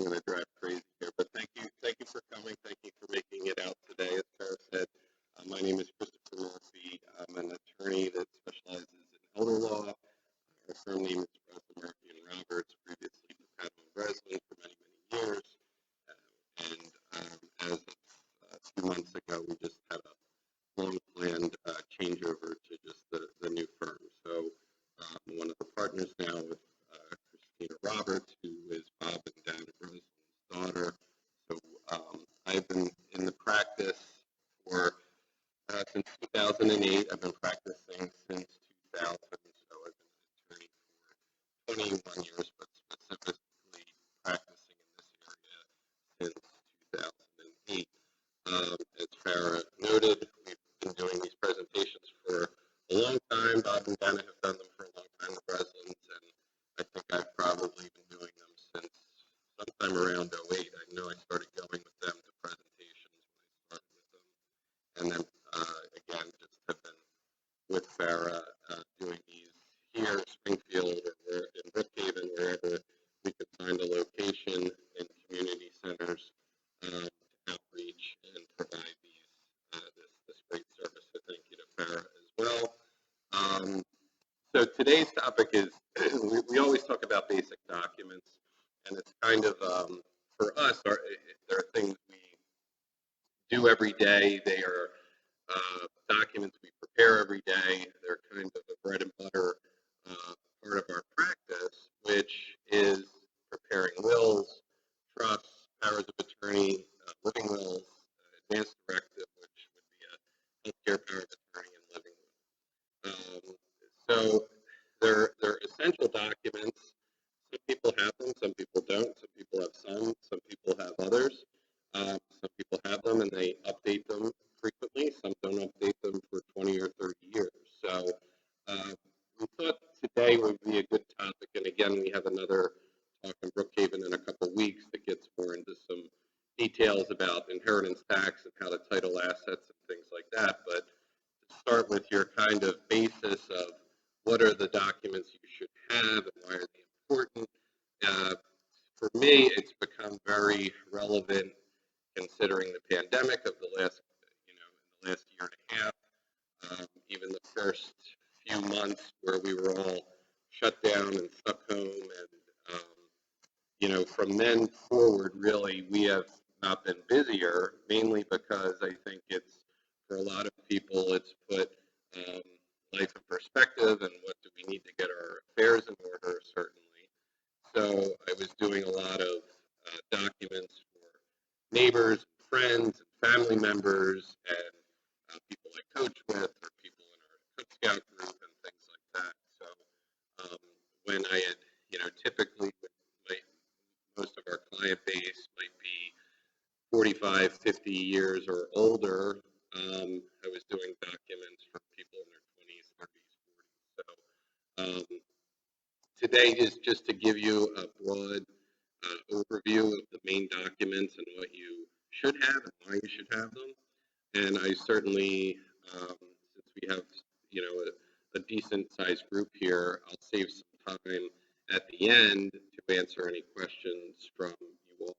I'm going to drive crazy here, but thank you for coming. Thank you for making it out today. As Sarah said, my name is Christopher Murphy. I'm an attorney that specializes in elder law. Our firm name is Breslin Murphy Roberts, previously with Padman Breslin for many, many years. And as of a few months ago, we just had a long planned changeover to just the new firm. So I'm one of the partners now with Christina Roberts, who is Bob and Dana Breslin's daughter. So I've been in the practice for since 2008. I've been practicing since 2000. So I've been an attorney for 21 years, but specifically practicing in this area since 2008. As Farah noted, we've been doing these presentations for a long time. Bob and Dana have done them for a long time, the Breslins, and I think I've probably been doing them since sometime around 08. I know I started going with them to presentations when I started with them, and then again, just have been with Farah doing these here, Springfield, or in Brookhaven, wherever we could find a location in community centers to outreach and provide this great service. So thank you to Farah as well. So today's topic is, we always talk about basic documents, and it's kind of, for us, there are things we do every day. They are documents we prepare every day. They're kind of a bread and butter part of our practice, which is preparing wills, trusts, powers of attorney, living wills, advance directive, which would be a healthcare power of attorney and living will. So they're essential documents. Some people have them, some people don't. Some people have some people have others. Some people have them and they update them frequently. Some don't update them for 20 or 30 years. So we thought today would be a good topic. And again, we have another talk in Brookhaven in a couple of weeks that gets more into some details about inheritance tax and how to title assets and things like that. But to start with your kind of basis of what are the documents you should have and why are they important. For me, it's become very relevant considering the pandemic of the last, in the last year and a half, even the first few months where we were all shut down and stuck home. And, from then forward, really, we have not been busier, mainly because I think it's, for a lot of people, it's put life in perspective and what do we need to get our affairs in order, certainly. So I was doing a lot of documents for neighbors, friends, and family members, and people I coach with, or people in our Cook Scout group, and things like that. So when I had, typically most of our client base might be 45, 50 years or older, I was doing documents for people in their 20s, 30s, 40s. So today is just to give you a broad overview of the main documents and what you should have and why you should have them. And I certainly, since we have, a decent sized group here, I'll save some time at the end to answer any questions from you all.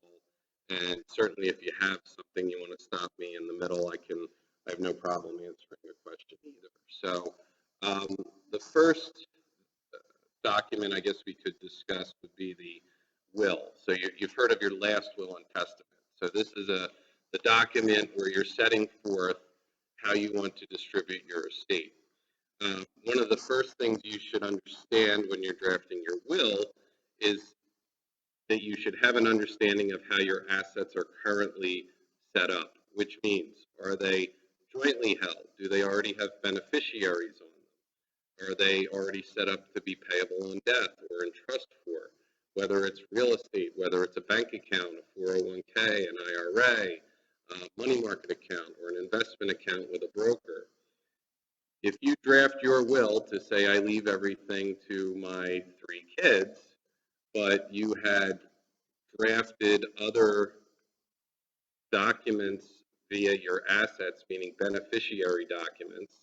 And certainly if you have something you want to stop me in the middle, I have no problem answering a question either. So the first document I guess we could discuss would be the will. So you've heard of your last will and testament. So this is the document where you're setting forth how you want to distribute your estate. One of the first things you should understand when you're drafting your will is that you should have an understanding of how your assets are currently set up, which means, are they jointly held? Do they already have beneficiaries on them? Are they already set up to be payable on death or in trust for? Whether it's real estate, whether it's a bank account, a 401k, an IRA, a money market account, or an investment account with a broker. If you draft your will to say, I leave everything to my 3 kids, but you had drafted other documents via your assets, meaning beneficiary documents,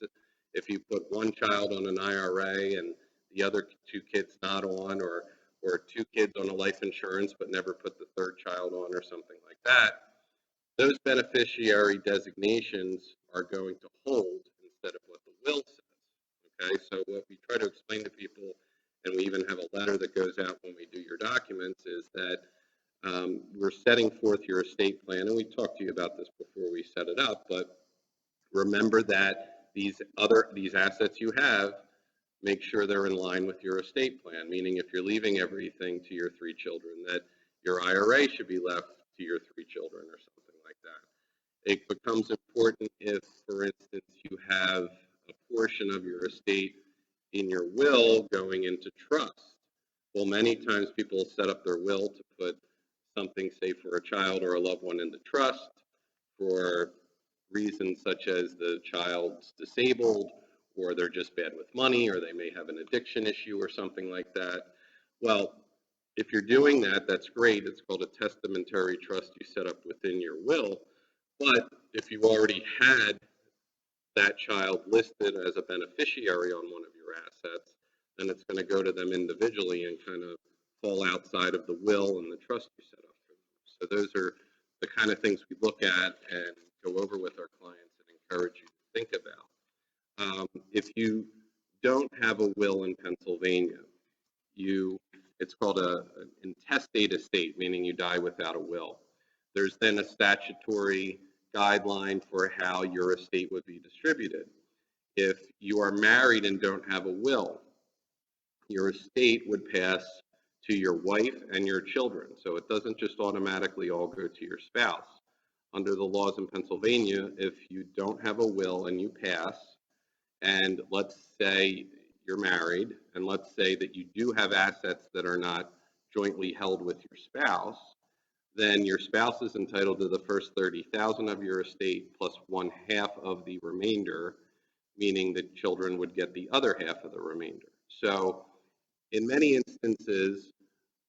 if you put one child on an IRA and the other 2 kids not on, or or 2 kids on a life insurance but never put the third child on or something like that, those beneficiary designations are going to hold instead of what the will says. Okay, so what we try to explain to people, and we even have a letter that goes out when we do your documents, is that we're setting forth your estate plan, and we talked to you about this before we set it up, but remember that these assets you have, make sure they're in line with your estate plan, meaning if you're leaving everything to your 3 children, that your IRA should be left to your 3 children or something like that. It becomes important if, for instance, you have a portion of your estate in your will going into trust. Well, many times people set up their will to put something, say, for a child or a loved one into trust for reasons such as the child's disabled, or they're just bad with money, or they may have an addiction issue or something like that. Well, if you're doing that, that's great. It's called a testamentary trust you set up within your will. But if you already had that child listed as a beneficiary on one of your assets, then it's going to go to them individually and kind of fall outside of the will and the trust you set up for them. So those are the kind of things we look at and go over with our clients and encourage you to think about. If you don't have a will in Pennsylvania, it's called an intestate estate, meaning you die without a will. There's then a statutory guideline for how your estate would be distributed. If you are married and don't have a will, your estate would pass to your wife and your children. So it doesn't just automatically all go to your spouse. Under the laws in Pennsylvania, if you don't have a will and you pass, and let's say you're married, and let's say that you do have assets that are not jointly held with your spouse, then your spouse is entitled to the first 30,000 of your estate plus 1/2 of the remainder, meaning that children would get the other half of the remainder. So in many instances,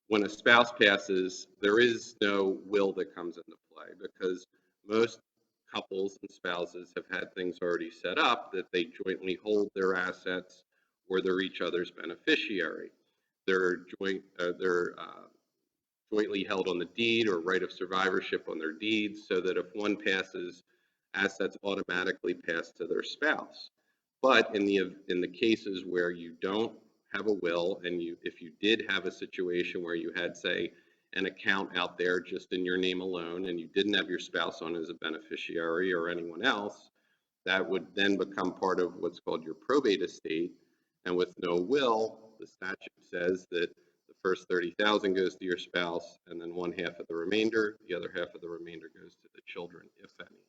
when a spouse passes, there is no will that comes into play because most couples and spouses have had things already set up that they jointly hold their assets or they're each other's beneficiary. They're jointly held on the deed or right of survivorship on their deeds, so that if one passes, assets automatically pass to their spouse. But in the cases where you don't have a will, and if you did have a situation where you had, say, an account out there just in your name alone, and you didn't have your spouse on as a beneficiary or anyone else, that would then become part of what's called your probate estate. And with no will, the statute says that the first 30,000 goes to your spouse, and then 1/2 of the remainder, the other half of the remainder goes to the children, if any.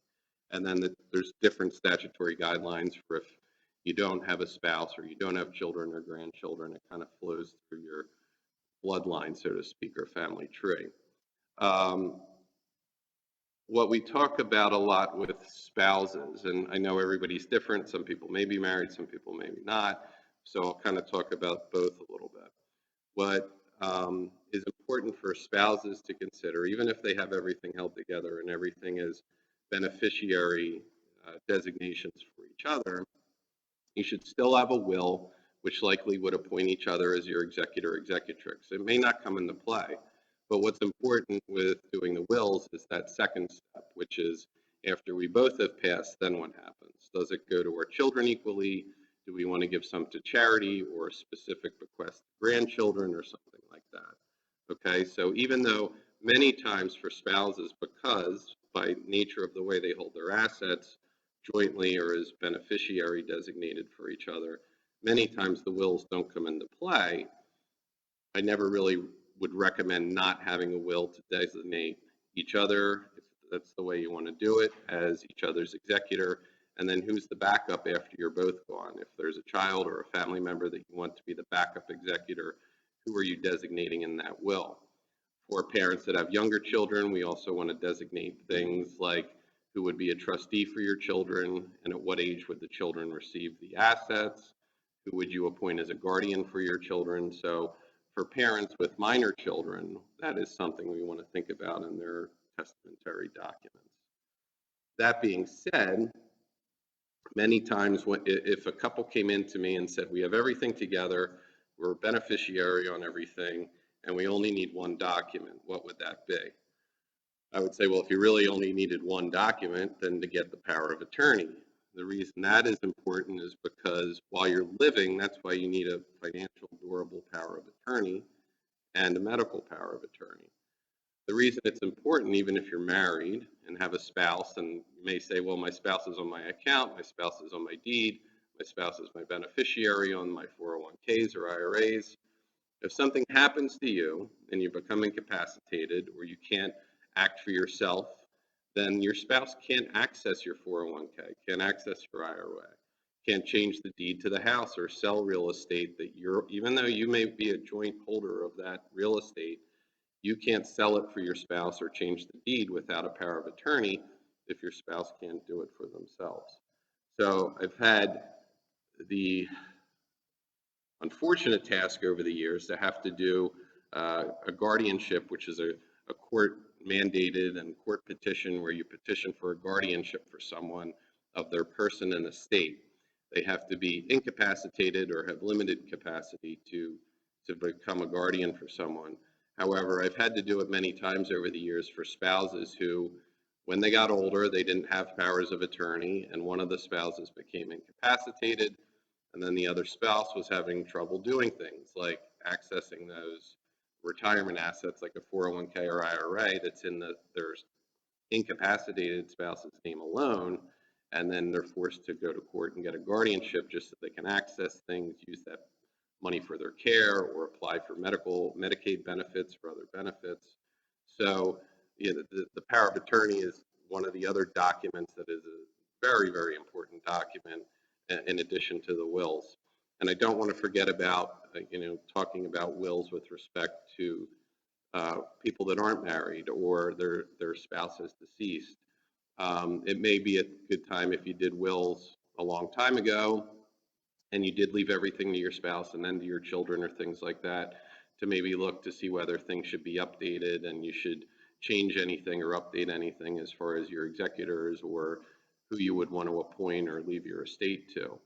And then there's different statutory guidelines for if you don't have a spouse or you don't have children or grandchildren. It kind of flows through your bloodline, so to speak, or family tree. What we talk about a lot with spouses, and I know everybody's different. Some people may be married, some people maybe not. So I'll kind of talk about both a little bit. What is important for spouses to consider, even if they have everything held together and everything is beneficiary designations for each other, you should still have a will, which likely would appoint each other as your executor or executrix. It may not come into play, but what's important with doing the wills is that second step, which is after we both have passed, then what happens? Does it go to our children equally? Do we want to give some to charity or a specific bequest to grandchildren or something like that? Okay, so even though many times for spouses, because by nature of the way they hold their assets, jointly or as beneficiary designated for each other, many times the wills don't come into play. I never really would recommend not having a will to designate each other, if that's the way you want to do it, as each other's executor. And then who's the backup after you're both gone? If there's a child or a family member that you want to be the backup executor, who are you designating in that will? For parents that have younger children, we also want to designate things like who would be a trustee for your children, and at what age would the children receive the assets? Who would you appoint as a guardian for your children? So for parents with minor children, that is something we want to think about in their testamentary documents. That being said, many times if a couple came in to me and said, we have everything together, we're a beneficiary on everything, and we only need one document, what would that be? I would say, well, if you really only needed one document, then to get the power of attorney. The reason that is important is because while you're living, that's why you need a financial durable power of attorney and a medical power of attorney. The reason it's important, even if you're married and have a spouse, and you may say, well, my spouse is on my account, my spouse is on my deed, my spouse is my beneficiary on my 401ks or IRAs. If something happens to you and you become incapacitated or you can't act for yourself, then your spouse can't access your 401k, can't access your IRA, can't change the deed to the house or sell real estate that even though you may be a joint holder of that real estate, you can't sell it for your spouse or change the deed without a power of attorney if your spouse can't do it for themselves. So I've had the unfortunate task over the years to have to do a guardianship, which is a court mandated and court petition where you petition for a guardianship for someone of their person and estate. They have to be incapacitated or have limited capacity to become a guardian for someone. However, I've had to do it many times over the years for spouses who, when they got older, they didn't have powers of attorney, and one of the spouses became incapacitated, and then the other spouse was having trouble doing things like accessing those retirement assets like a 401k or IRA that's in their incapacitated spouse's name alone, and then they're forced to go to court and get a guardianship just so they can access things, use that money for their care, or apply for Medicaid benefits or other benefits. So, the power of attorney is one of the other documents that is a very, very important document in addition to the wills. And I don't want to forget about, talking about wills with respect to people that aren't married or their spouse is deceased. It may be a good time if you did wills a long time ago and you did leave everything to your spouse and then to your children or things like that, to maybe look to see whether things should be updated and you should change anything or update anything as far as your executors or who you would want to appoint or leave your estate to.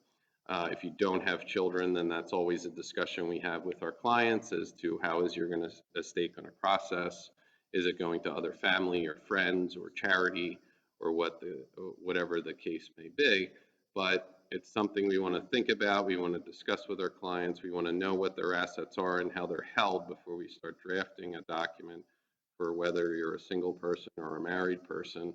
If you don't have children, then that's always a discussion we have with our clients as to how is your estate going to process. Is it going to other family or friends or charity or whatever the case may be? But it's something we want to think about. We want to discuss with our clients. We want to know what their assets are and how they're held before we start drafting a document for whether you're a single person or a married person,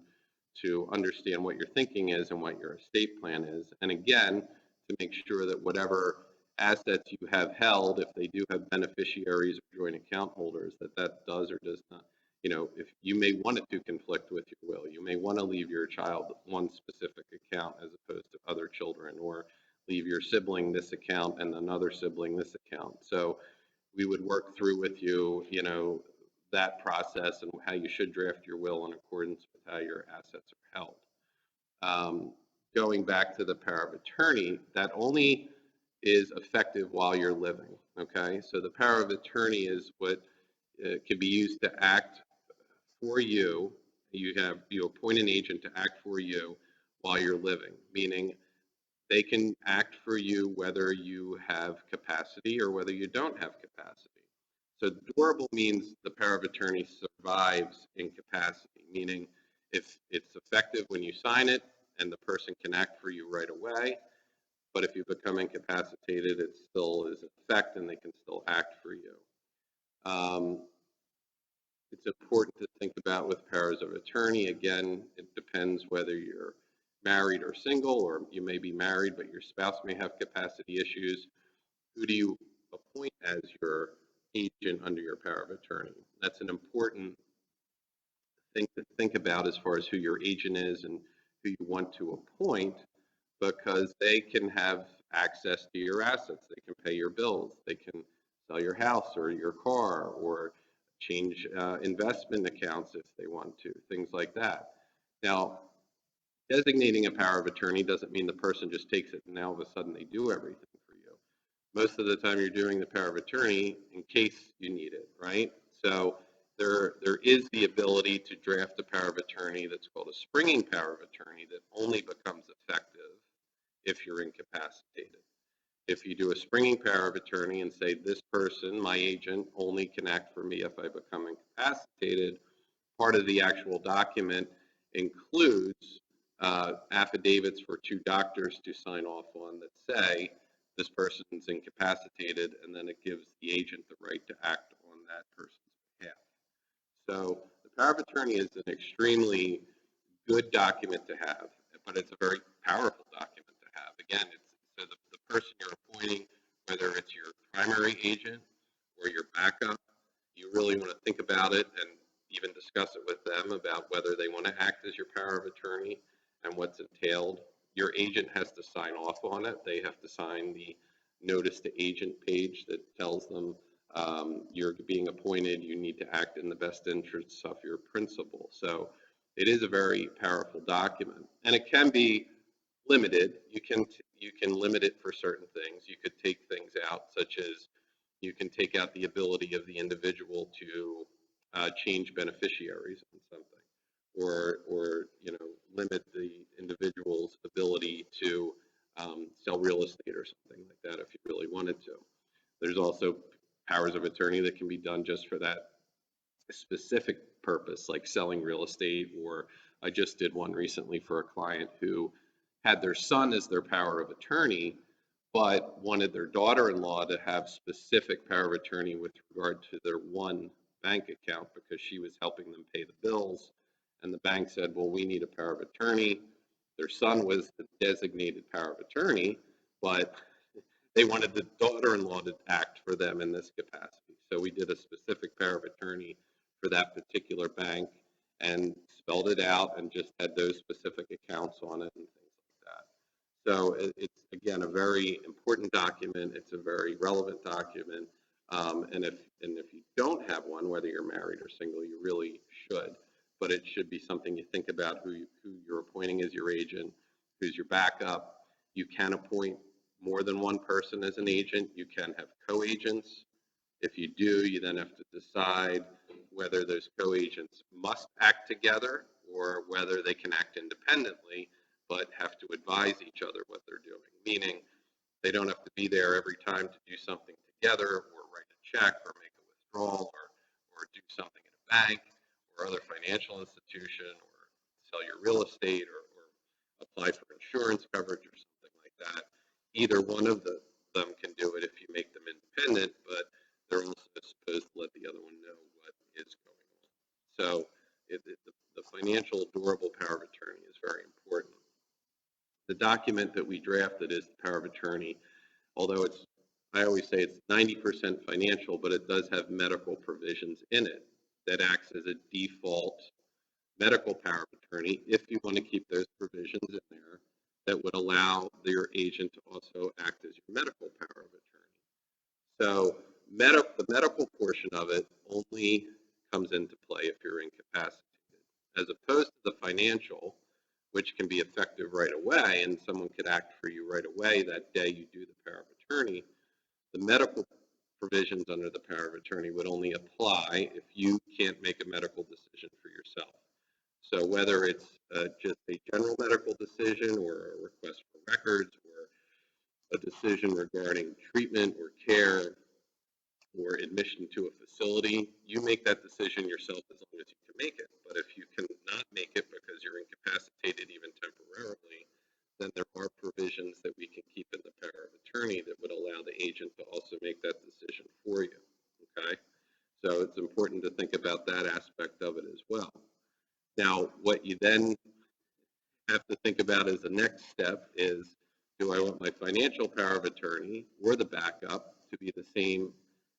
to understand what your thinking is and what your estate plan is. And again, to make sure that whatever assets you have held, if they do have beneficiaries or joint account holders, that does or does not, if you may want it to conflict with your will, you may want to leave your child one specific account as opposed to other children, or leave your sibling this account and another sibling this account. So we would work through with you, that process and how you should draft your will in accordance with how your assets are held. Going back to the power of attorney, that only is effective while you're living, okay? So the power of attorney is what can be used to act for you. You appoint an agent to act for you while you're living, meaning they can act for you whether you have capacity or whether you don't have capacity. So durable means the power of attorney survives incapacity, meaning if it's effective when you sign it and the person can act for you right away, but if you become incapacitated, it still is in effect and they can still act for you. It's important to think about with powers of attorney. Again, it depends whether you're married or single, or you may be married, but your spouse may have capacity issues. Who do you appoint as your agent under your power of attorney? That's an important thing to think about as far as who your agent is and who you want to appoint, because they can have access to your assets. They can pay your bills. They can sell your house or your car or change investment accounts if they want to, things like that. Now, designating a power of attorney doesn't mean the person just takes it and now all of a sudden they do everything for you. Most of the time you're doing the power of attorney in case you need it, right? So there is the ability to draft a power of attorney that's called a springing power of attorney that only becomes effective if you're incapacitated. If you do a springing power of attorney and say this person, my agent, only can act for me if I become incapacitated, part of the actual document includes affidavits for two doctors to sign off on that say this person's incapacitated, and then it gives the agent the right to act on that person's behalf. So the power of attorney is an extremely good document to have, but it's a very powerful document to have. Again, it's so the person you're appointing, whether it's your primary agent or your backup, you really want to think about it and even discuss it with them about whether they want to act as your power of attorney and what's entailed. Your agent has to sign off on it. They have to sign the notice to agent page that tells them you're being appointed, you need to act in the best interests of your principal. So it is a very powerful document, and it can be limited. You can limit it for certain things. You could take things out, such as you can take out the ability of the individual to change beneficiaries on something, or limit the individual's ability to sell real estate or something like that if you really wanted to. There's also powers of attorney that can be done just for that specific purpose, like selling real estate. Or I just did one recently for a client who had their son as their power of attorney, but wanted their daughter-in-law to have specific power of attorney with regard to their one bank account because she was helping them pay the bills. And the bank said, well, we need a power of attorney. Their son was the designated power of attorney, but they wanted the daughter-in-law to act for them in this capacity. So we did a specific power of attorney for that particular bank and spelled it out and just had those specific accounts on it and things like that. So it's, again, a very important document. It's a very relevant document. And if you don't have one, whether you're married or single, you really should. But it should be something you think about who you're appointing as your agent, who's your backup. You can appoint more than one person as an agent. You can have co-agents. If you do, you then have to decide whether those co-agents must act together or whether they can act independently but have to advise each other what they're doing, meaning they don't have to be there every time to do something together or write a check or make a withdrawal or do something in a bank or other financial institution or sell your real estate or apply for insurance coverage or something like that. Either one of them can do it if you make them independent, but they're also supposed to let the other one know what is going on. So the financial durable power of attorney is very important. The document that we drafted is the power of attorney, although I always say it's 90% financial, but it does have medical provisions in it that acts as a default medical power of attorney if you want to keep those provisions in there that would allow your agent to also act as your medical power of attorney. So the medical portion of it only comes into play if you're incapacitated, as opposed to the financial, which can be effective right away, and someone could act for you right away that day you do the power of attorney. The medical provisions under the power of attorney would only apply if you can't make a medical decision for yourself. So whether it's just a general medical decision or a request for records or a decision regarding treatment or care or admission to a facility, you make that decision yourself as long as you can make it. But if you cannot make it because you're incapacitated even temporarily, then there are provisions that we can keep in the power of attorney that would allow the agent to also make that decision for you. Okay? So it's important to think about that aspect of it as well. Now, what you then have to think about as the next step is, do I want my financial power of attorney or the backup to be the same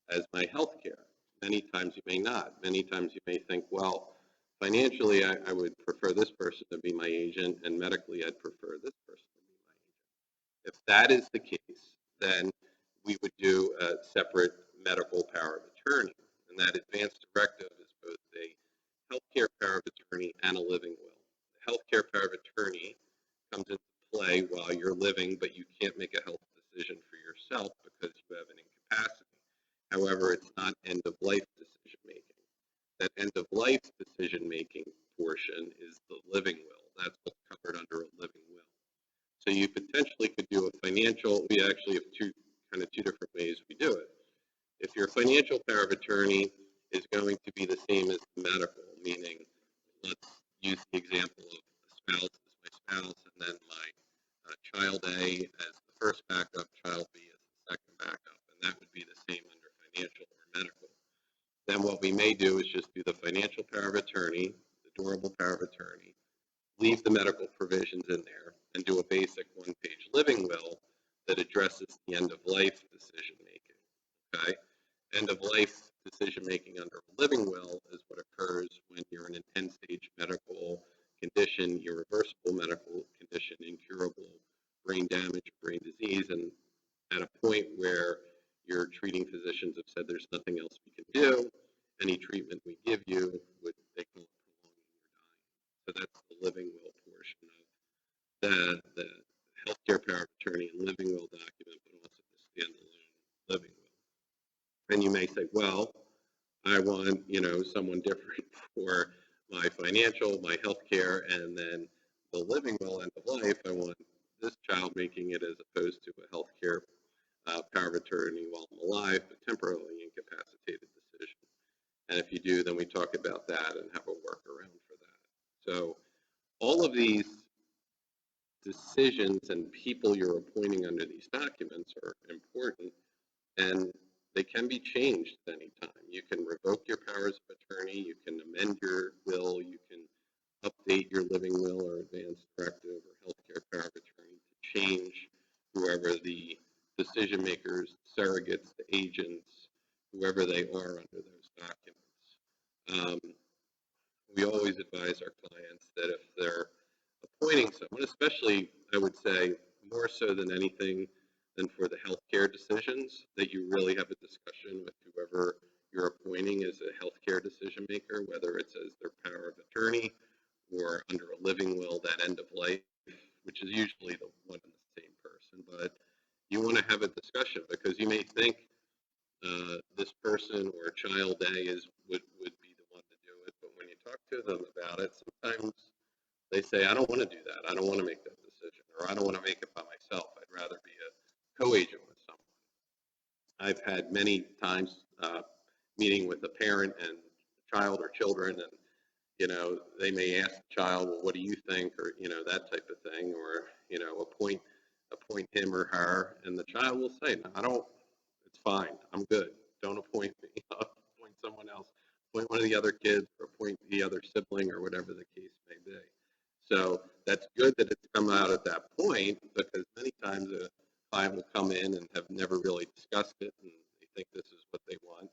as my health care? Many times you may not. Many times you may think, well, financially I would prefer this person to be my agent, and medically I'd prefer this person to be my agent. If that is the case, then we would do a separate medical power of attorney, and that advance directive is both a healthcare power of attorney and a living will. The healthcare power of attorney comes into play while you're living, but you can't make a health decision for yourself because you have an incapacity. However, it's not end-of-life decision making. That end-of-life decision making portion is the living will. That's what's covered under a living will. So you potentially could do a financial. We actually have kind of two different ways we do it. If your financial power of attorney is going to be the same as the medical, meaning let's use the example of a spouse as my spouse and then my child A as the first backup, child B as the second backup, and that would be the same under financial or medical. Then what we may do is just do the financial power of attorney, the durable power of attorney, leave the medical provisions in there, and do a basic one-page living will that addresses the end-of-life decision making. Okay? End-of-life decision making under a living will is what occurs when you're in an end-stage medical condition, irreversible medical condition, incurable brain damage, brain disease, and at a point where your treating physicians have said there's nothing else we can do, any treatment we give you would they call it prolonging your dying. So that's the living will portion of the healthcare power of attorney and living will document, but also the standalone living will. And you may say, well, I want, someone different for my financial, my healthcare, and then the living will end of life. I want this child making it as opposed to a healthcare power of attorney while I'm alive, but temporarily incapacitated decision. And if you do, then we talk about that and have a workaround for that. So all of these decisions and people you're appointing under these documents are important, and they can be changed at any time. You can revoke your powers of attorney, you can amend your will, you can update your living will or advance directive or healthcare power of attorney to change whoever the decision makers, surrogates, the agents, whoever they are under those documents. We always advise our clients that if they're appointing someone, especially I would say more so than anything than for the healthcare decisions, that you really have a discussion with whoever you're appointing as a healthcare decision maker, whether it's as their power of attorney or under a living will, that end of life, which is usually the one and the same person. But you want to have a discussion because you may think this person or child A would be the one to do it, but when you talk to them about it, sometimes they say, I don't want to do that. I don't want to make that decision, or I don't want to make it by myself. I'd rather be a co-agent with someone. I've had many times meeting with a parent and child or children, and they may ask the child, well, what do you think, or that type of thing, or appoint him or her, and the child will say, no, I don't. It's fine. I'm good. Don't appoint me. Appoint someone else. Appoint one of the other kids, or appoint the other sibling, or whatever the case may be. So that's good that it's come out at that point, because many times a client will come in and have never really discussed it, and they think this is what they want. And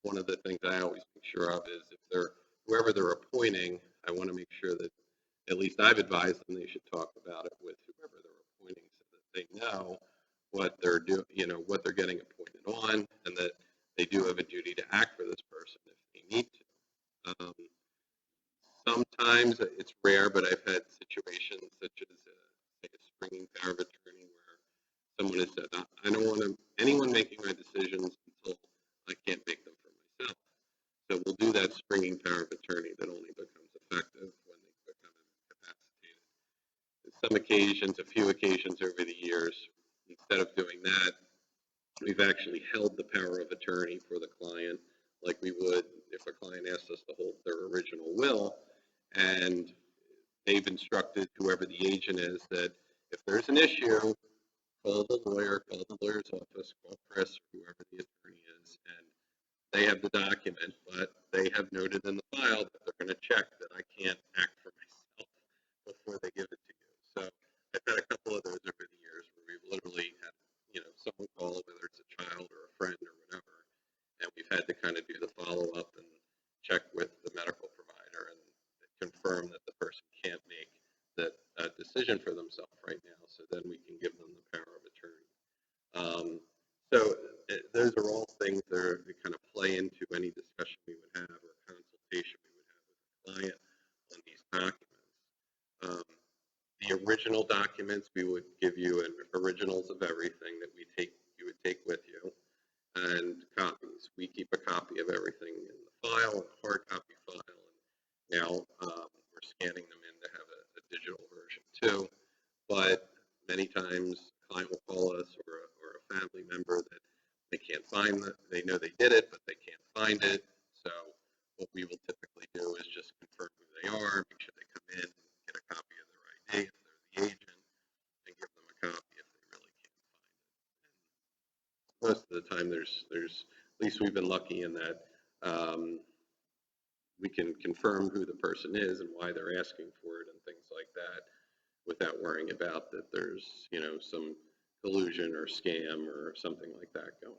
one of the things I always make sure of is if they're whoever they're appointing, I want to make sure that at least I've advised them they should talk about it with whoever they're appointing, so that they know what they're doing, what they're getting appointed on, and that they do have a duty to act for this person if they need to. Sometimes it's rare, but I've had situations such as like a springing power of attorney where someone has said, I don't want anyone making my decisions until I can't make them for myself. So we'll do that springing power of attorney that only becomes effective when they become incapacitated. In some occasions, a few occasions over the years, instead of doing that, we've actually held the power of attorney for the client like we would if a client asked us to hold their original will. And they've instructed whoever the agent is that if there's an issue, call the lawyer, call the lawyer's office, call Chris, or whoever the attorney is, and they have the document, but they have noted in the file that they're going to check that I can't act for myself before they give it to you. So I've had a couple of those over the years where we've literally had, someone call, whether it's a child or a friend or whatever, and we've had to kind of do the follow-up and check with the medical provider and confirm that the person can't make that decision for themselves right now, so then we can give them the power of attorney. So those are all things that kind of play into any discussion we would have or consultation we would have with the client on these documents. The original documents, we would give you originals of everything that you would take with you, and copies. We keep a copy of everything in the file, a hard copy file, and now we're scanning them in to have a digital version too. But many times a client will call us or a family member that they can't find it. They know they did it, but they can't find it. So what we will typically do is just confirm who they are, make sure they come in, get a copy of their ID if they're the agent, and give them a copy if they really can't find it. And most of the time, there's at least we've been lucky in that we can confirm who the person is and why they're asking for it and things like that without worrying about that there's, some collusion or scam or something like that going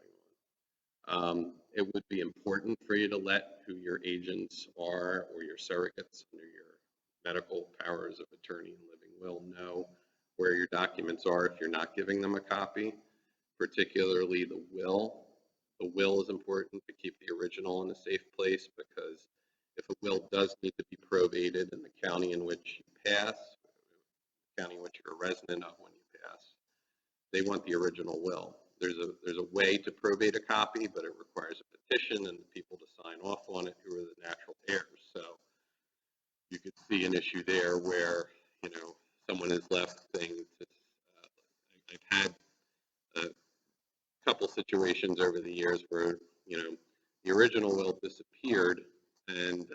on. It would be important for you to let who your agents are or your surrogates under your medical powers of attorney and living will know where your documents are if you're not giving them a copy, particularly the will. The will is important to keep the original in a safe place because if a will does need to be probated in the county in which you pass, the county in which you're a resident of when you pass, they want the original will. There's a way to probate a copy, but it requires a petition and the people to sign off on it who are the natural heirs. So you could see an issue there where, someone is left things. I've had a couple situations over the years where, the original will disappeared and,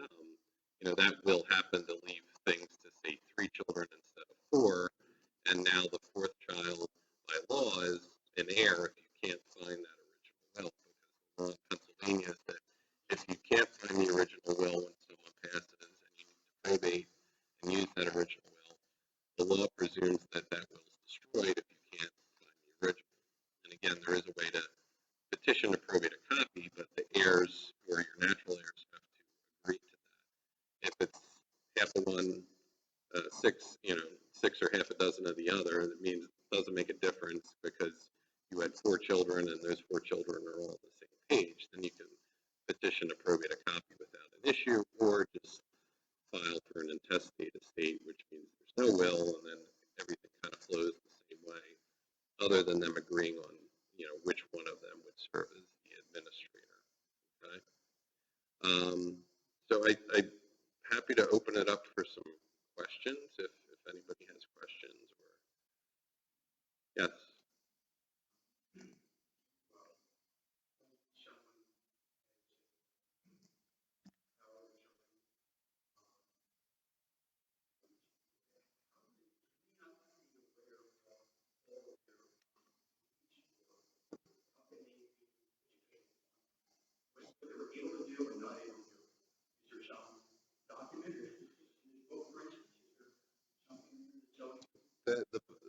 that will happen to leave things to say 3 children instead of 4. And now the 4th child by law is an heir if you can't find that original will. Because the law in Pennsylvania is that if you can't find the original will when someone passes and you need to probate and use that original will, the law presumes that that will is destroyed if you can't find the original. And again, there is a way to petition to probate a copy, but the heirs or your natural heirs have to agree to that. If it's half of one, 6, 6 or half a dozen of the other, that means it doesn't make a difference because you had 4 children and those 4 children are all on the same page. Then you can petition to probate a copy without an issue, or just file for an intestate estate, which means there's no will, and then everything kind of flows the same way, other than them agreeing on, which one of them would serve as the administrator. Okay. So I'm happy to open it up for some questions if anybody has questions. Or yes.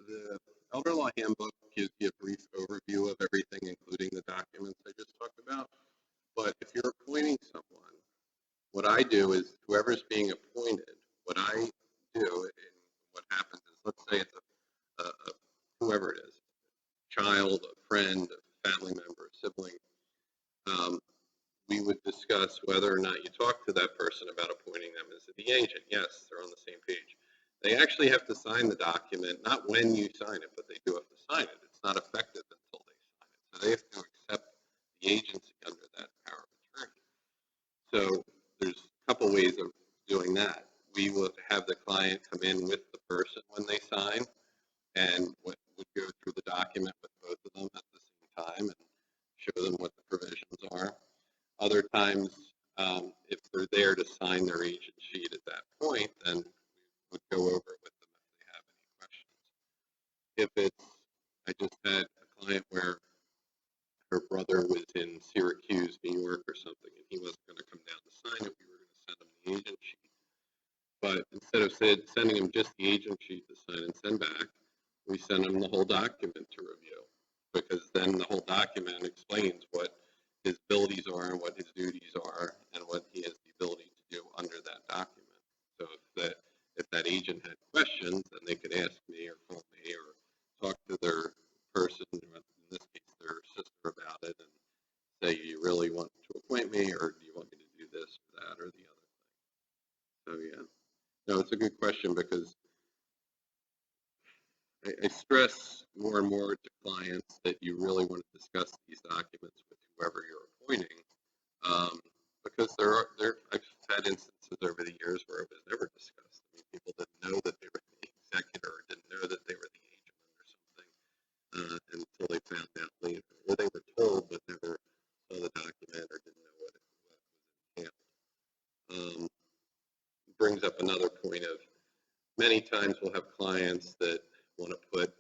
The elder law handbook gives you a brief overview of everything, including the documents I just talked about. But if you're appointing someone, what I do is whoever's being appointed, what I do and what happens is, let's say it's a whoever it is, child, a friend, a family member, a sibling, we would discuss whether or not you talk to that person about appointing them as the agent. Yes, they're on the same page. They actually have to sign the document, not when you sign it, but they do have to sign it. It's not effective until they sign it. So they have to accept the agency under that power of attorney. So there's a couple ways of doing that. We will have the client come in with the person when they sign, and would go through the document with both of them at the same time and show them what the provisions are. Other times, if they're there to sign their agent sheet at that point, then we would go over it with them if they have any questions. If it's, I just had a client where her brother was in Syracuse, New York or something, and he wasn't going to come down to sign it. We were going to send him the agent sheet. But instead of sending him just the agent sheet to sign and send back, we send him the whole document to review, because then the whole document explains what his abilities are and what his duties are and what he has the ability to do under that document. So if that agent had questions, then they could ask me or call me or talk to their person, in this case their sister, about it and say, you really want to appoint me, or do you want me to do this or that or the other thing? So yeah, no, it's a good question, because I stress more and more to clients that you really want to discuss these documents with whoever you're appointing, because I've had instances over the years where it was never discussed. I mean, people didn't know that they were the executor, or didn't know that they were the agent under something until they found out later. up another point of many times we'll have clients that want to put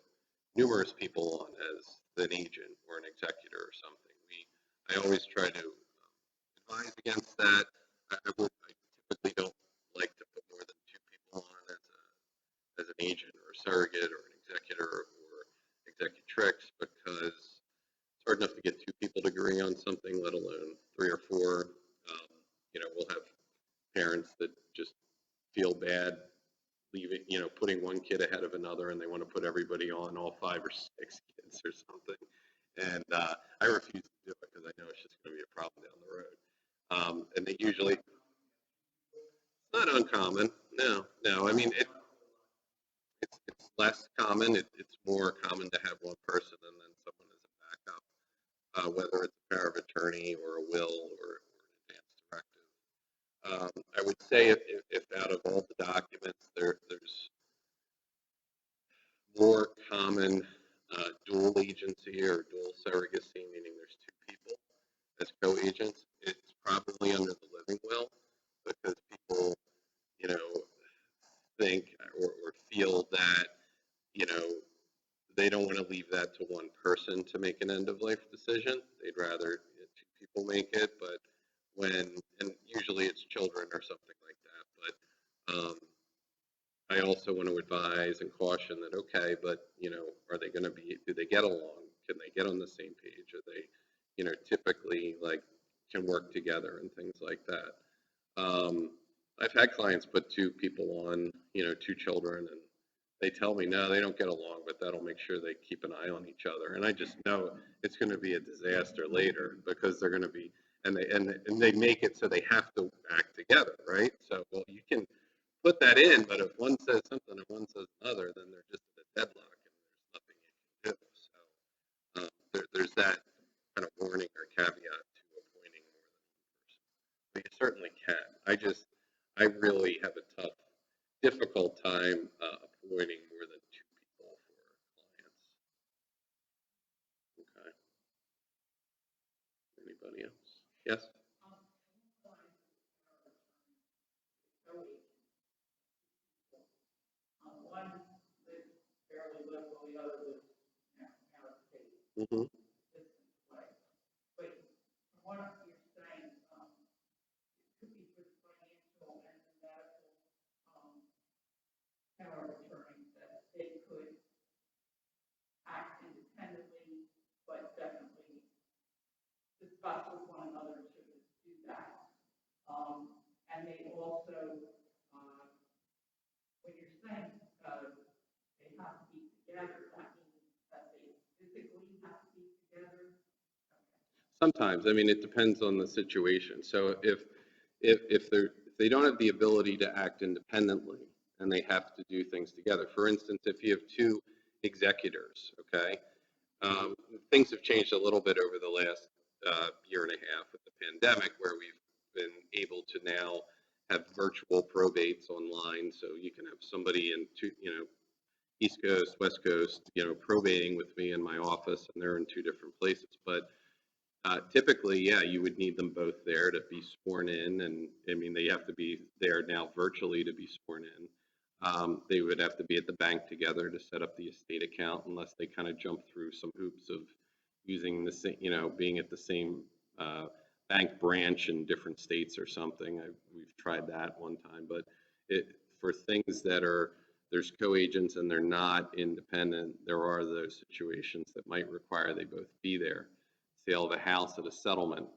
numerous people on as an agent or an executor or something. I always try to advise against that. I typically don't like to put more than two people on as an agent or a surrogate or an executor or executrix, because it's hard enough to get two people to agree on something, let alone three or four. We'll have parents that just feel bad leaving, putting one kid ahead of another, and they want to put everybody on, all 5 or 6 kids or something. And I refuse to do it because I know it's just going to be a problem down the road. And they usually, it's not uncommon. No. I mean, it's less common. It's more common to have one person and then someone as a backup, whether it's a power of attorney or a will or an advance directive. I would say if out of all the documents, there's more common dual agency or dual surrogacy, meaning there's 2 people as co-agents. It's probably under the living will, because people, think or feel that, they don't want to leave that to one person to make an end of life decision. They'd rather 2 people make it, but and usually it's children or something like that. But I also want to advise and caution that, okay, but, are they going to do they get along? Can they get on the same page? Are they, typically like can work together and things like that. I've had clients put 2 people on, 2 children, and they tell me, no, they don't get along, but that'll make sure they keep an eye on each other. And I just know it's going to be a disaster later, because they're going to be, and they make it so they have to act together, right? So, well, you can put that in, but if one says something and one says another, then they're just at a deadlock and there's nothing you can do. So there's that kind of warning or caveat to appointing more than one person. But you certainly can. I really have a difficult time appointing more than 2 people for clients. Okay. Anybody else? Yes? One lives fairly local, the other lives out of state. Mm-hmm. But from what you're saying, it could be for financial and medical power of attorney that they could act independently, but definitely discuss with one another to do that. And they also, when you're saying they have to be together, that means that they physically have to be together. Sometimes, I mean, it depends on the situation. So if they don't have the ability to act independently and they have to do things together, for instance, if you have 2 executors, okay, things have changed a little bit over the last year and a half with the pandemic, where we've been able to now have virtual probates online, so you can have somebody in East Coast, West Coast, probating with me in my office, and they're in 2 different places. But typically, yeah, you would need them both there to be sworn in, and I mean, they have to be there now virtually to be sworn in. They would have to be at the bank together to set up the estate account, unless they kind of jump through some hoops of using the same, being at the same bank branch in different states or something. We've tried that one time, but for things that are, there's co-agents and they're not independent, there are those situations that might require they both be there. Sale of a house at a settlement,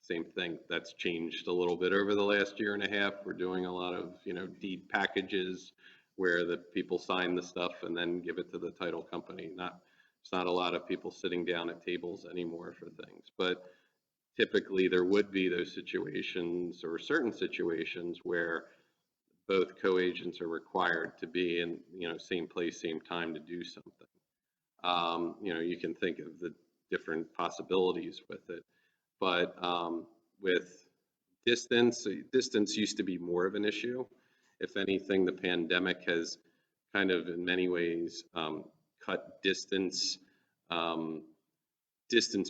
same thing. That's changed a little bit over the last year and a half. We're doing a lot of, deed packages where the people sign the stuff and then give it to the title company. It's not a lot of people sitting down at tables anymore for things, but typically there would be those situations or certain situations where both co-agents are required to be in, same place, same time to do something. You can think of the different possibilities with it, but with distance used to be more of an issue. If anything, the pandemic has kind of in many ways cut distance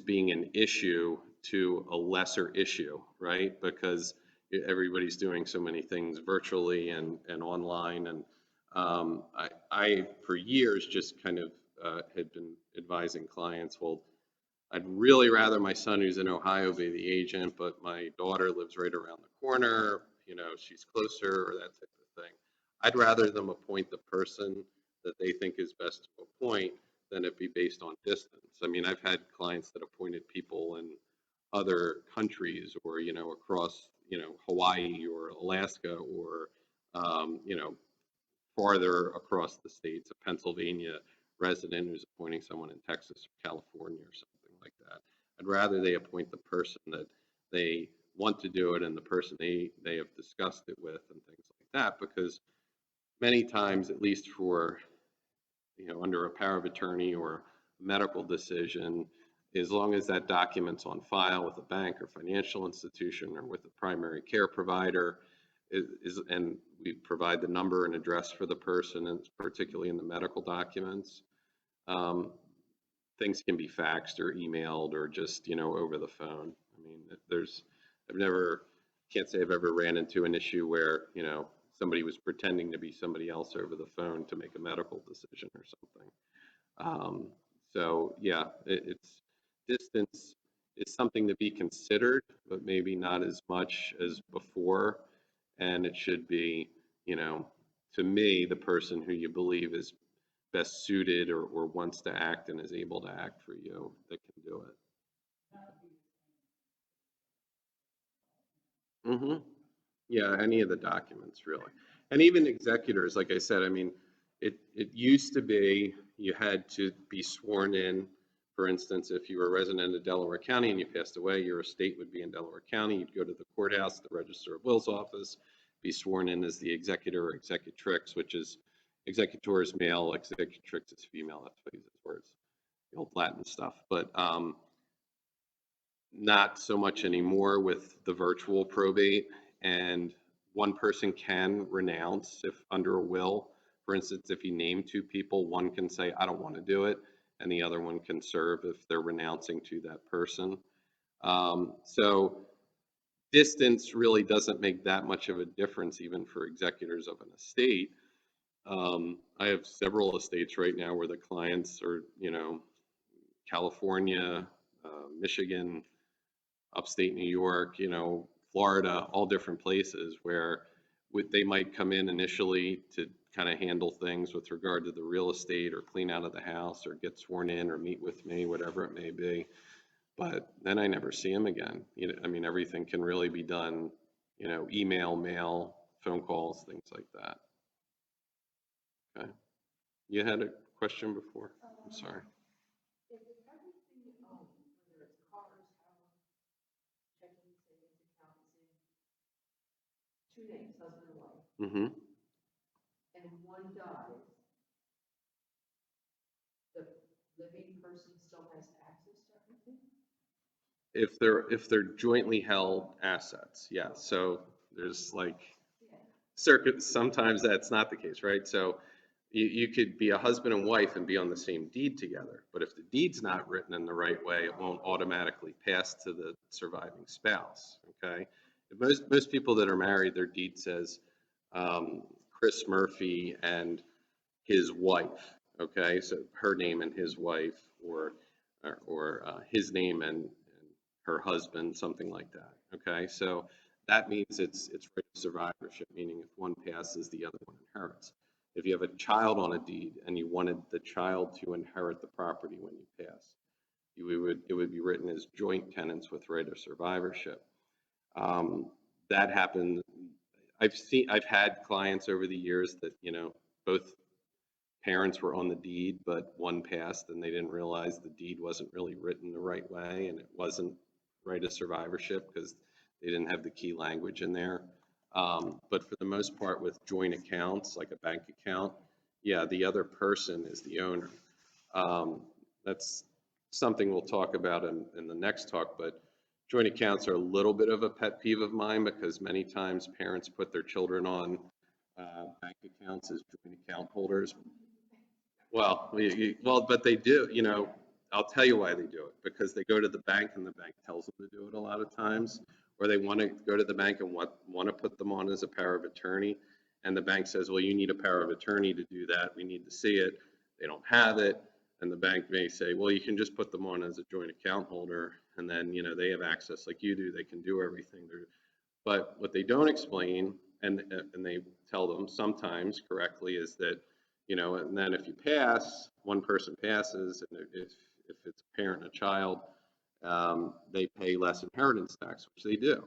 being an issue to a lesser issue, right? Because everybody's doing so many things virtually and online. And I for years just kind of had been advising clients, well, I'd really rather my son who's in Ohio be the agent, but my daughter lives right around the corner, she's closer, or that type of thing. I'd rather them appoint the person that they think is best to appoint than it be based on distance. I mean, I've had clients that appointed people in other countries or, across, Hawaii or Alaska or, farther across the states, a Pennsylvania resident who's appointing someone in Texas or California or something like that. I'd rather they appoint the person that they want to do it and the person they have discussed it with and things like that, because many times, at least for, under a power of attorney or medical decision, as long as that document's on file with a bank or financial institution or with a primary care provider, and we provide the number and address for the person, and particularly in the medical documents, things can be faxed or emailed or just, over the phone. I mean, can't say I've ever ran into an issue where, somebody was pretending to be somebody else over the phone to make a medical decision or something. So yeah, it's distance is something to be considered, but maybe not as much as before. And it should be, to me, the person who you believe is best suited or wants to act and is able to act for you that can do it. Yeah, any of the documents really. And even executors, like I said, I mean, it used to be you had to be sworn in. For instance, if you were a resident of Delaware County and you passed away, your estate would be in Delaware County. You'd go to the courthouse, the Register of Wills office, be sworn in as the executor or executrix, which is executor is male, executrix is female. That's what he uses words, the old Latin stuff. But not so much anymore with the virtual probate. And one person can renounce if under a will. For instance, if you name two people, one can say, I don't want to do it, and the other one can serve if they're renouncing to that person. So distance really doesn't make that much of a difference, even for executors of an estate. I have several estates right now where the clients are, California, Michigan, upstate New York, Florida, all different places where they might come in initially to kind of handle things with regard to the real estate or clean out of the house or get sworn in or meet with me, whatever it may be. But then I never see them again. I mean, everything can really be done, email, mail, phone calls, things like that. Okay. You had a question before? I'm sorry. If everything you own, whether it's cars, house, checking, savings accounts, two names, husband and wife, and one dies, the living person still has access to everything? If they're jointly held assets, yeah. So there's like sometimes that's not the case, right? So you could be a husband and wife and be on the same deed together, but if the deed's not written in the right way, it won't automatically pass to the surviving spouse. Okay. Most people that are married, their deed says Chris Murphy and his wife. Okay, so her name and his wife, or his name and her husband, something like that. Okay, so that means it's right of survivorship, meaning if one passes, the other one inherits. If you have a child on a deed and you wanted the child to inherit the property when you pass, it would be written as joint tenants with right of survivorship. That happened. I've had clients over the years that, both parents were on the deed, but one passed and they didn't realize the deed wasn't really written the right way and it wasn't right of survivorship because they didn't have the key language in there. But for the most part with joint accounts, like a bank account, yeah, the other person is the owner. That's something we'll talk about in the next talk, but joint accounts are a little bit of a pet peeve of mine because many times parents put their children on bank accounts as joint account holders. Well, but they do, I'll tell you why they do it, because they go to the bank and the bank tells them to do it a lot of times, or they want to go to the bank and want to put them on as a power of attorney, and the bank says, well, you need a power of attorney to do that. We need to see it. They don't have it. And the bank may say, well, you can just put them on as a joint account holder, and then, they have access like you do. They can do everything. But what they don't explain, and they tell them sometimes correctly, is that, and then if you pass, one person passes, and if it's a parent and a child, they pay less inheritance tax, which they do.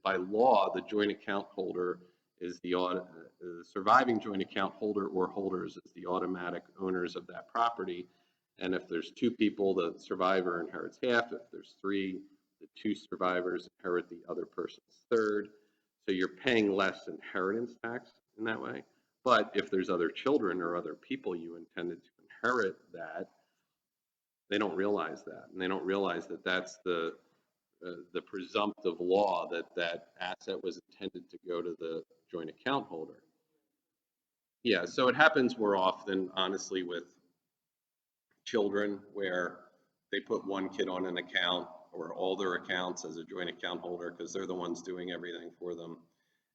By law, the joint account holder is the surviving joint account holder or holders is the automatic owners of that property. And if there's two people, the survivor inherits half. If there's three, the two survivors inherit the other person's third. So you're paying less inheritance tax in that way. But if there's other children or other people you intended to inherit that, they don't realize that. And they don't realize that that's the presumptive law that asset was intended to go to the joint account holder. Yeah, so it happens more often, honestly, with children where they put one kid on an account or all their accounts as a joint account holder because they're the ones doing everything for them.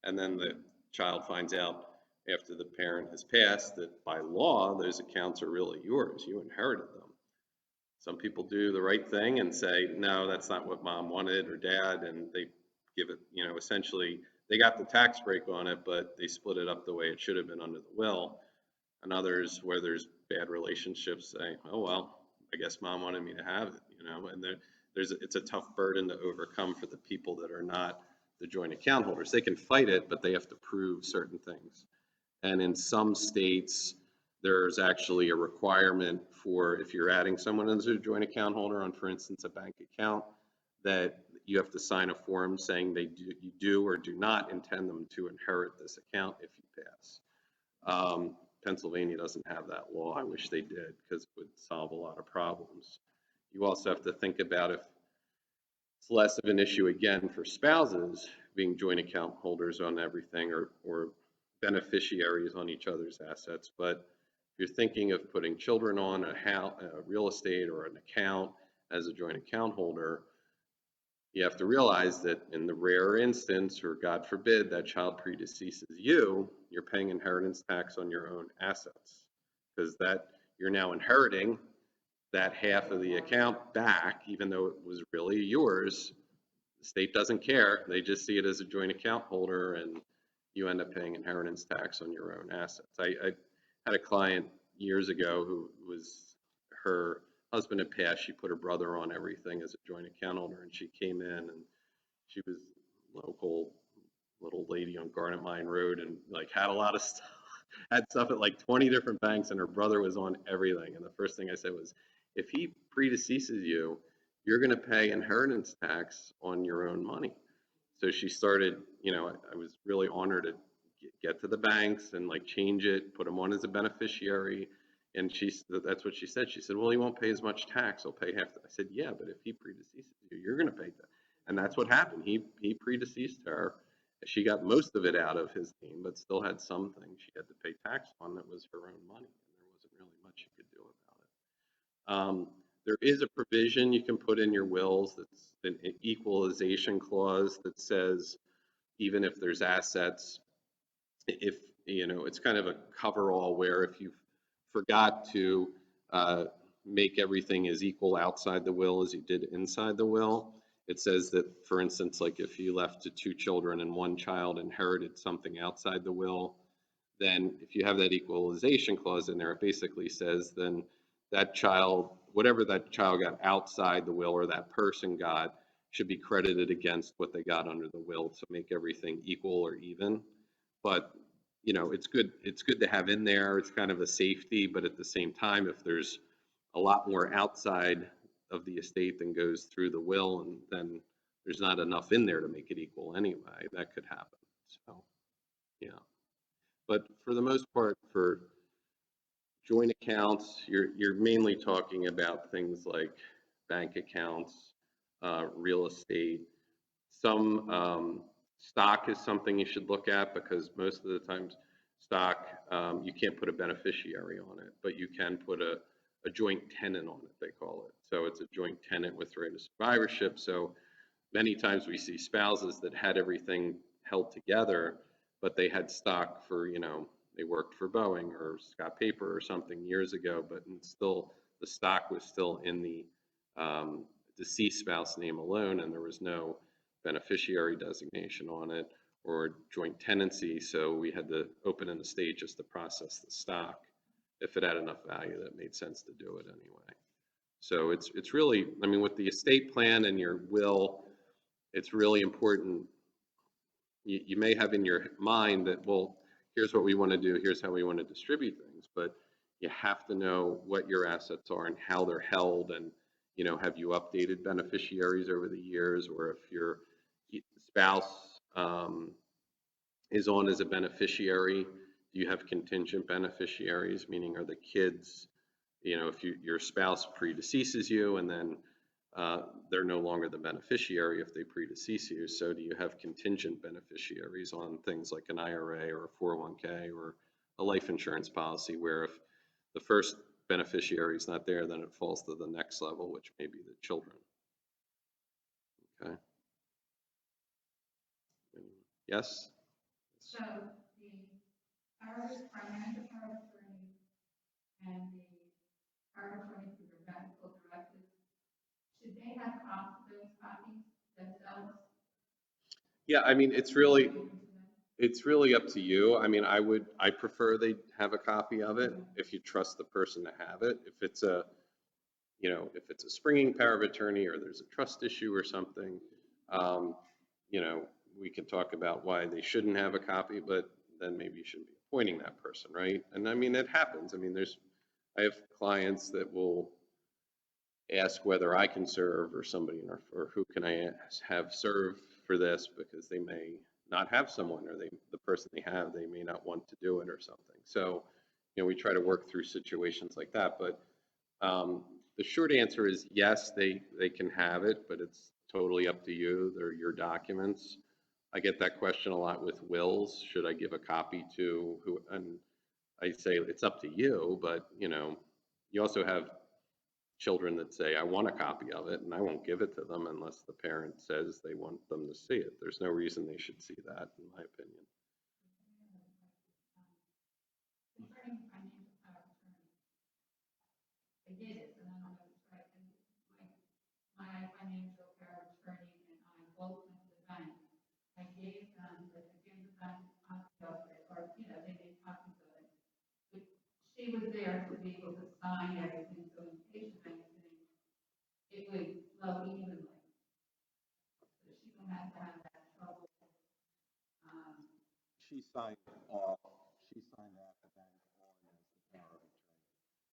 And then the child finds out after the parent has passed that by law, those accounts are really yours. You inherited them. Some people do the right thing and say, no, that's not what mom wanted or dad, and they give it, essentially they got the tax break on it, but they split it up the way it should have been under the will. And others where there's bad relationships say, oh, well, I guess mom wanted me to have it, and it's a tough burden to overcome for the people that are not the joint account holders. They can fight it, but they have to prove certain things. And in some states, there's actually a requirement for if you're adding someone as a joint account holder on, for instance, a bank account, that you have to sign a form saying you do or do not intend them to inherit this account if you pass. Pennsylvania doesn't have that law. I wish they did because it would solve a lot of problems. You also have to think about if it's less of an issue again for spouses being joint account holders on everything or beneficiaries on each other's assets. But if you're thinking of putting children on a real estate or an account as a joint account holder, you have to realize that in the rare instance, or God forbid, that child predeceases you, you're paying inheritance tax on your own assets because that you're now inheriting that half of the account back, even though it was really yours. The state doesn't care. They just see it as a joint account holder, and you end up paying inheritance tax on your own assets. I had a client years ago who was her husband had passed. She put her brother on everything as a joint account holder, and she came in and she was local little lady on Garnet Mine Road and had a lot of stuff, had stuff at 20 different banks, and her brother was on everything. And the first thing I said was, if he predeceases you, you're going to pay inheritance tax on your own money. So she started, I was really honored to get to the banks and change it, put him on as a beneficiary. And that's what she said. She said, well, he won't pay as much tax. He'll pay half. I said, yeah, but if he predeceases you, you're going to pay that. And that's what happened. He predeceased her. She got most of it out of his name, but still had some things she had to pay tax on that was her own money. And there wasn't really much she could do about it. There is a provision you can put in your wills that's an equalization clause that says even if there's assets, if it's kind of a coverall where if you forgot to make everything as equal outside the will as you did inside the will, it says that, for instance, if you left to two children and one child inherited something outside the will, then if you have that equalization clause in there, it basically says then that child, whatever that child got outside the will or that person got, should be credited against what they got under the will to make everything equal or even. But it's good to have in there. It's kind of a safety, but at the same time, if there's a lot more outside of the estate than goes through the will, and then there's not enough in there to make it equal anyway, that could happen. So, yeah. But for the most part, for joint accounts, you're mainly talking about things like bank accounts, real estate. Some stock is something you should look at because most of the times stock, you can't put a beneficiary on it, but you can put a joint tenant on it, they call it. So it's a joint tenant with right of survivorship. So many times we see spouses that had everything held together, but they had stock for, they worked for Boeing or Scott Paper or something years ago, but still the stock was still in the deceased spouse name alone, and there was no beneficiary designation on it or joint tenancy. So we had to open an estate just to process the stock if it had enough value that made sense to do it anyway. So it's really, I mean, with the estate plan and your will, it's really important. You may have in your mind that, well, here's what we want to do, here's how we want to distribute things, but you have to know what your assets are and how they're held, and have you updated beneficiaries over the years, or if your spouse is on as a beneficiary, do you have contingent beneficiaries, meaning are the kids, if your spouse predeceases you and then they're no longer the beneficiary if they predecease you. So do you have contingent beneficiaries on things like an IRA or a 401k or a life insurance policy, where if the first beneficiary is not there, then it falls to the next level, which may be the children. Okay. Yes? So the financial power of attorney and the power of attorney for your medical directives, should they have those copies themselves? Yeah, I mean, it's really up to you. I mean, I prefer they have a copy of it if you trust the person to have it. If it's a springing power of attorney or there's a trust issue or something, we can talk about why they shouldn't have a copy, but then maybe you shouldn't be appointing that person, right? And I mean, it happens. I mean, I have clients that will ask whether I can serve or somebody or who can I have serve for this, because they may not have someone, or the person they have, they may not want to do it or something. So, we try to work through situations like that. But the short answer is yes, they can have it, but it's totally up to you. They're your documents. I get that question a lot with wills. Should I give a copy to who? And I say it's up to you, but you also have children that say, I want a copy of it, and I won't give it to them unless the parent says they want them to see it. There's no reason they should see that, in my opinion. Concerning financial power of attorney, I did it, and I don't know if it's right. And my financial power of attorney and I both went to the bank. I gave the bank a copy of it, or they made copies of it. But she was there to be able to sign everything, so in case of anything, it would flow evenly. So she don't have to have that trouble. She signed off. She signed off the bank on as the power of attorney.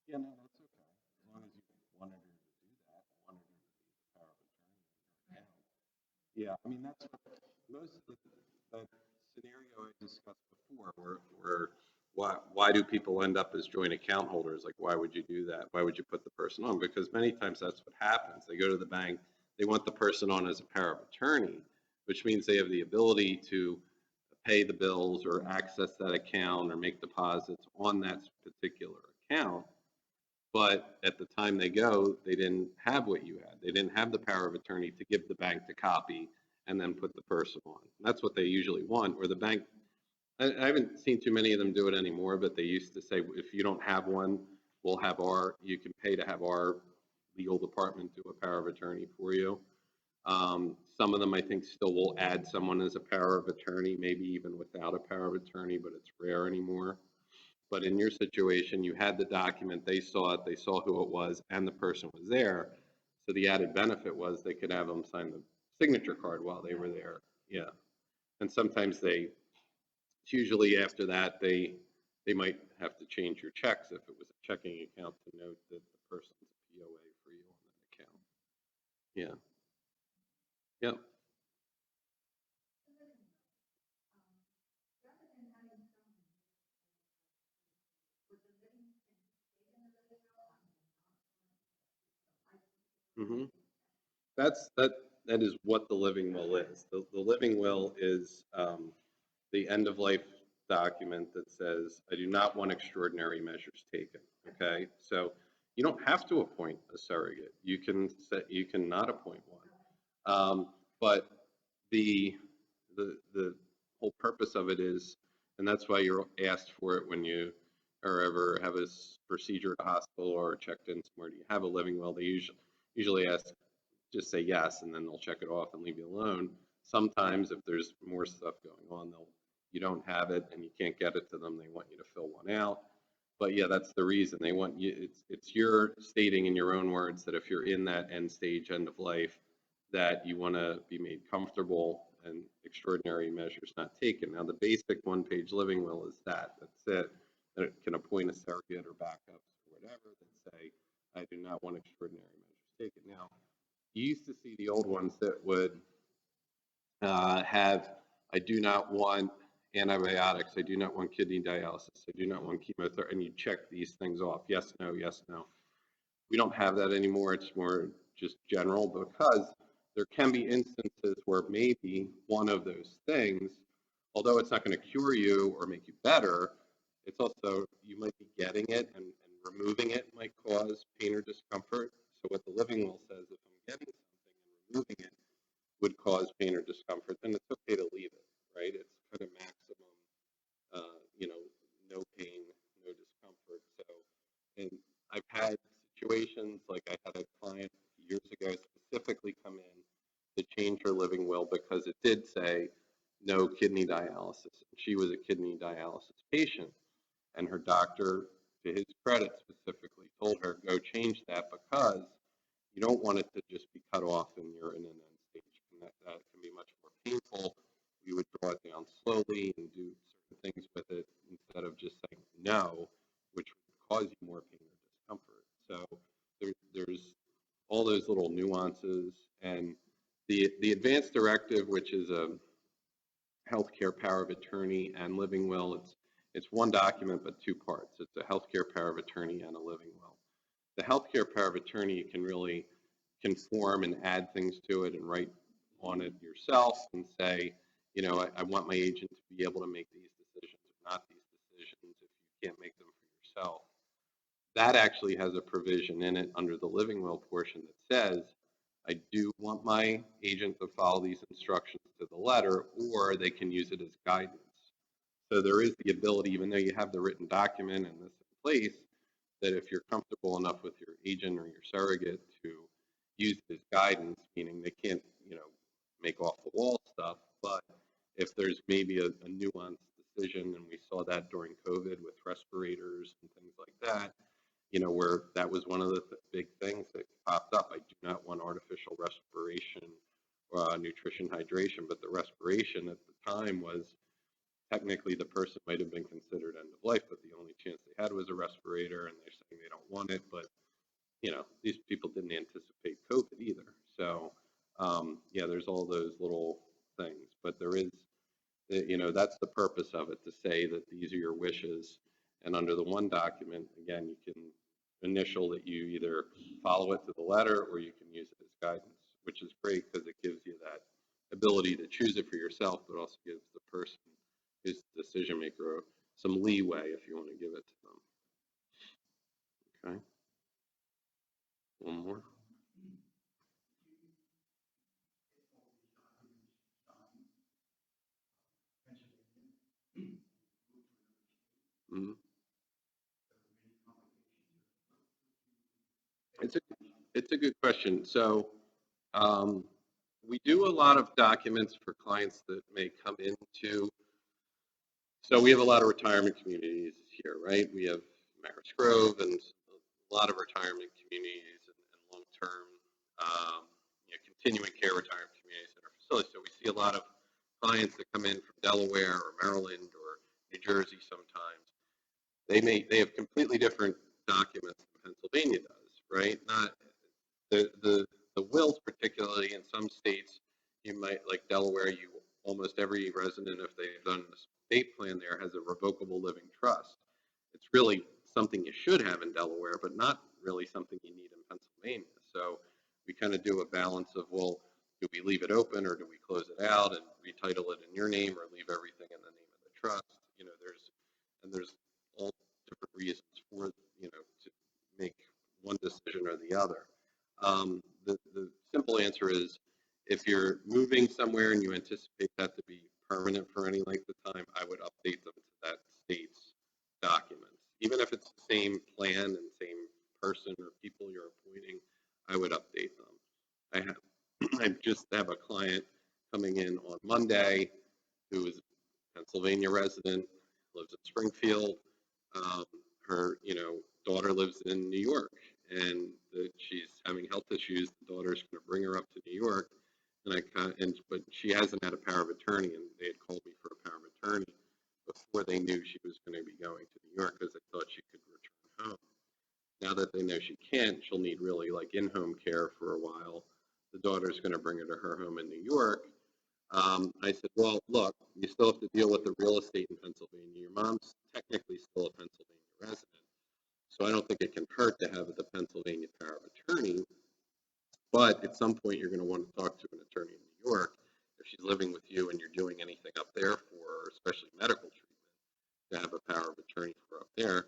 Yeah, no, that's okay. As long as you wanted her to do that, wanted her to be the power of attorney on your account. Yeah, I mean, that's what most of the scenario I discussed before, where why do people end up as joint account holders? Like, why would you do that? Why would you put the person on? Because many times that's what happens. They go to the bank, they want the person on as a power of attorney, which means they have the ability to pay the bills or access that account or make deposits on that particular account. But at the time they go, they didn't have what you had. They didn't have the power of attorney to give the bank the copy and then put the person on. That's what they usually want, or the bank, I haven't seen too many of them do it anymore, but they used to say, if you don't have one, you can pay to have our legal department do a power of attorney for you. Some of them, I think, still will add someone as a power of attorney, maybe even without a power of attorney, but it's rare anymore. But in your situation, you had the document, they saw it, they saw who it was, and the person was there. So the added benefit was they could have them sign the signature card while they were there. Yeah. And sometimes it's usually after that, they might have to change your checks if it was a checking account to note that the person's a POA for you on that account. Yeah. Yep. Mm-hmm. That is what the living will is. The living will is the end of life document that says, I do not want extraordinary measures taken. Okay, so you don't have to appoint a surrogate. You can not appoint one. But the whole purpose of it is, and that's why you're asked for it when you or ever have a procedure at a hospital or checked in somewhere. Do you have a living will? They usually ask, just say yes, and then they'll check it off and leave you alone. Sometimes if there's more stuff going on, you don't have it and you can't get it to them. They want you to fill one out. But yeah, that's the reason they want you. It's your stating in your own words that if you're in that end stage, end of life, that you want to be made comfortable and extraordinary measures not taken. Now, the basic one-page living will is that. That's it. And it can appoint a surrogate or backups or whatever that say, I do not want extraordinary measures taken. Now, you used to see the old ones that would have, I do not want antibiotics, I do not want kidney dialysis, I do not want chemotherapy, and you check these things off, yes, no, yes, no. We don't have that anymore. It's more just general because there can be instances where maybe one of those things, although it's not going to cure you or make you better, it's also, you might be getting it and removing it might cause pain or discomfort. So what the living will says, if I'm getting something and removing it would cause pain or discomfort, then it's okay to leave it, right? It's kind of maximum, you know, no pain, no discomfort. So, and I've had situations like I had a client years ago specifically come in to change her living will because it did say no kidney dialysis. She was a kidney dialysis patient, and her doctor, to his credit, specifically told her, go change that because you don't want it to just be cut off and you're in an end stage. And that can be much more painful. We would draw it down slowly and do certain things with it instead of just saying no, which would cause you more pain or discomfort. So there's all those little nuances. And the advanced directive, which is a healthcare power of attorney and living will, it's one document but two parts. It's a healthcare power of attorney and a living will. The healthcare power of attorney, you can really conform and add things to it and write on it yourself and say, you know, I want my agent to be able to make these decisions or not these decisions if you can't make them for yourself. That actually has a provision in it under the living will portion that says, I do want my agent to follow these instructions to the letter, or they can use it as guidance. So there is the ability, even though you have the written document and this in place, that if you're comfortable enough with your agent or your surrogate to use it as guidance, meaning they can't, you know, make off the wall stuff, but if there's maybe a nuanced decision, and we saw that during COVID with respirators and things like that, you know, where that was one of the big things that popped up. I do not want artificial respiration, nutrition, hydration, but the respiration at the time was technically the person might have been considered end of life, but the only chance they had was a respirator, and they're saying they don't want it. But you know, these people didn't anticipate COVID either. So yeah, there's all those little things, but there is, you know, that's the purpose of it, to say that these are your wishes. And under the one document, again, you can initial that you either follow it to the letter or you can use it as guidance, which is great because it gives you that ability to choose it for yourself, but also gives the person who's the decision maker some leeway if you want to give it to them. Okay. One more. Mm-hmm. It's a it's a good question. So we do a lot of documents for clients that may come into. So we have a lot of retirement communities here, right? We have Maris Grove and a lot of retirement communities and long-term, you know, continuing care retirement communities in our facilities. So we see a lot of clients that come in from Delaware or Maryland or New Jersey sometimes. They have completely different documents than Pennsylvania does, right? Not the wills, particularly in some states, you might, like Delaware, you almost every resident, if they've done the state plan there, has a revocable living trust. It's really something you should have in Delaware, but not really something you need in Pennsylvania. So we kind of do a balance of, well, do we leave it open or do we close it out and retitle it in your name or leave everything in the name of the trust? You know, there's all different reasons for, you know, to make one decision or the other. The simple answer is If you're moving somewhere and you anticipate that to be permanent for any length of time, I would update them to that state's documents. Even if it's the same plan and same person or people you're appointing, I would update them. I have, I just have a client coming in on Monday who is a Pennsylvania resident, lives in Springfield. Um, her, daughter lives in New York, and she's having health issues. The daughter's going to bring her up to New York, but she hasn't had a power of attorney, and they had called me for a power of attorney before they knew she was going to be going to New York because they thought she could return home. Now that they know she can't, she'll need really like in-home care for a while. The daughter's going to bring her to her home in New York. I said, well, look, you still have to deal with the real estate in Pennsylvania. Your mom's technically still a Pennsylvania resident, so I don't think it can hurt to have the Pennsylvania power of attorney. But at some point, you're going to want to talk to an attorney in New York if she's living with you and you're doing anything up there for her, especially medical treatment, to have a power of attorney for up there.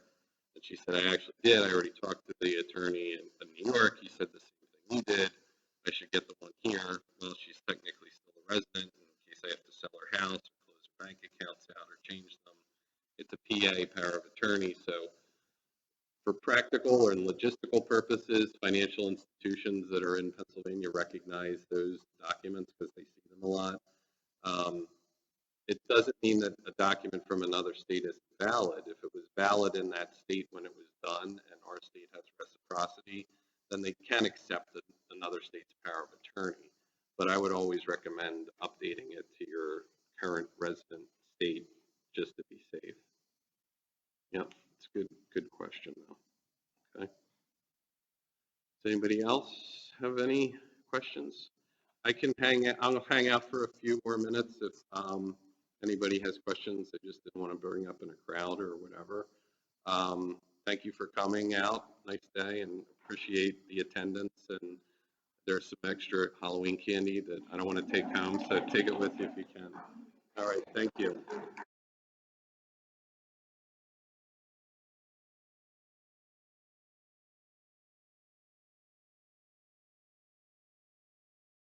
And she said, I actually did. I already talked to the attorney in New York. He said the same thing you did. I should get the one here. Well, she's technically still a resident in case I have to sell her house or close her bank accounts out or change them. It's a PA, power of attorney. So for practical and logistical purposes, financial institutions that are in Pennsylvania recognize those documents because they see them a lot. It doesn't mean that a document from another state is valid. If it was valid in that state when it was done and our state has reciprocity, then they can accept another state's power of attorney. But I would always recommend updating it to your current resident state just to be safe. Yeah, it's a good question though. Okay. Does anybody else have any questions? I'll hang out for a few more minutes if anybody has questions they just didn't want to bring up in a crowd or whatever. Thank you for coming out. Nice day, and appreciate the attendance. And there's some extra Halloween candy that I don't want to take home, so take it with you if you can. All right, thank you.